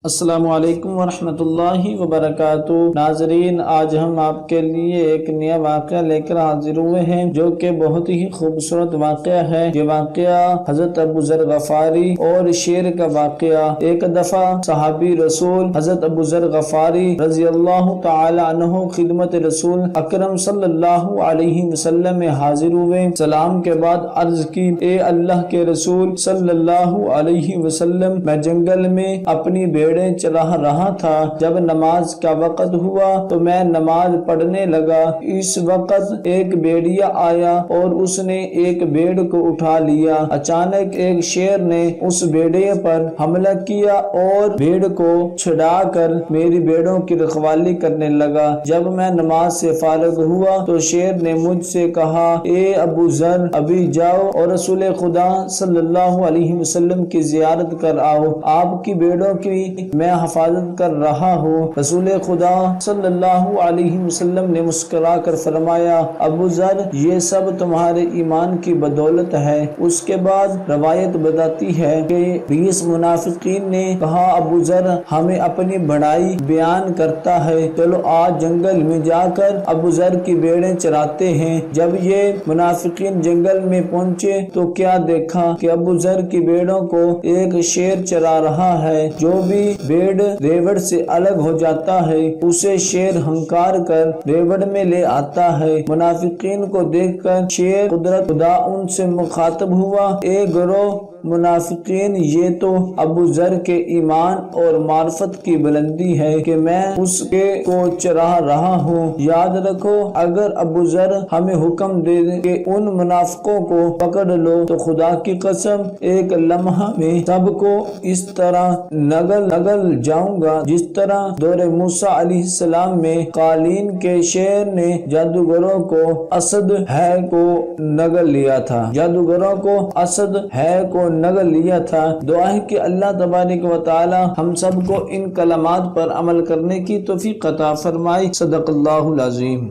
السلام علیکم ورحمۃ اللہ وبرکاتہ۔ ناظرین، آج ہم آپ کے لیے ایک نیا واقعہ لے کر حاضر ہوئے ہیں جو کہ بہت ہی خوبصورت واقعہ ہے۔ یہ واقعہ حضرت ابو ذر غفاری اور شیر کا واقعہ۔ ایک دفعہ صحابی رسول حضرت ابو ذر غفاری رضی اللہ تعالی عنہ خدمت رسول اکرم صلی اللہ علیہ وسلم میں حاضر ہوئے۔ سلام کے بعد عرض کی، اے اللہ کے رسول صلی اللہ علیہ وسلم، میں جنگل میں اپنی بیڑیں چلا رہا تھا۔ جب نماز کا وقت ہوا تو میں نماز پڑھنے لگا۔ اس وقت ایک بھیڑیا آیا اور اس نے ایک بھیڑ کو اٹھا لیا۔ اچانک ایک شیر نے اس بھیڑیے پر حملہ کیا اور بھیڑ کو چھڑا کر میری بھیڑوں کی رکھوالی کرنے لگا۔ جب میں نماز سے فارغ ہوا تو شیر نے مجھ سے کہا، اے ابو ذر، ابھی جاؤ اور رسول خدا صلی اللہ علیہ وسلم کی زیارت کر آؤ، آپ کی بھیڑوں کی میں حفاظت کر رہا ہوں۔ رسول خدا صلی اللہ علیہ وسلم نے مسکرا کر فرمایا، ابو ذر، یہ سب تمہارے ایمان کی بدولت ہے۔ اس کے بعد روایت بتاتی ہے کہ 20 منافقین نے کہا، ابو ذر ہمیں اپنی بڑائی بیان کرتا ہے، چلو آج جنگل میں جا کر ابو ذر کی بھیڑیں چراتے ہیں۔ جب یہ منافقین جنگل میں پہنچے تو کیا دیکھا کہ ابو ذر کی بھیڑوں کو ایک شیر چرا رہا ہے۔ جو بھی بھیڑ ریوڑ سے الگ ہو جاتا ہے اسے شیر ہنکار کر ریوڑ میں لے آتا ہے۔ منافقین کو دیکھ کر شیر قدرت خدا ان سے مخاطب ہوا، اے گروہ منافقین، یہ تو ابو ذر کے ایمان اور معرفت کی بلندی ہے کہ میں اس کے کو چرا رہا ہوں۔ یاد رکھو، اگر ابو ذر ہمیں حکم دے کہ ان منافقوں کو پکڑ لو تو خدا کی قسم ایک لمحہ میں سب کو اس طرح نگل جاؤں گا جس طرح دور موسیٰ علیہ السلام میں قالین کے شیر نے جادوگروں کو اسد ہے کو نگل لیا تھا۔ دعا ہے کہ اللہ تبارک و تعالی ہم سب کو ان کلمات پر عمل کرنے کی توفیق عطا فرمائے۔ صدق اللہ العظیم۔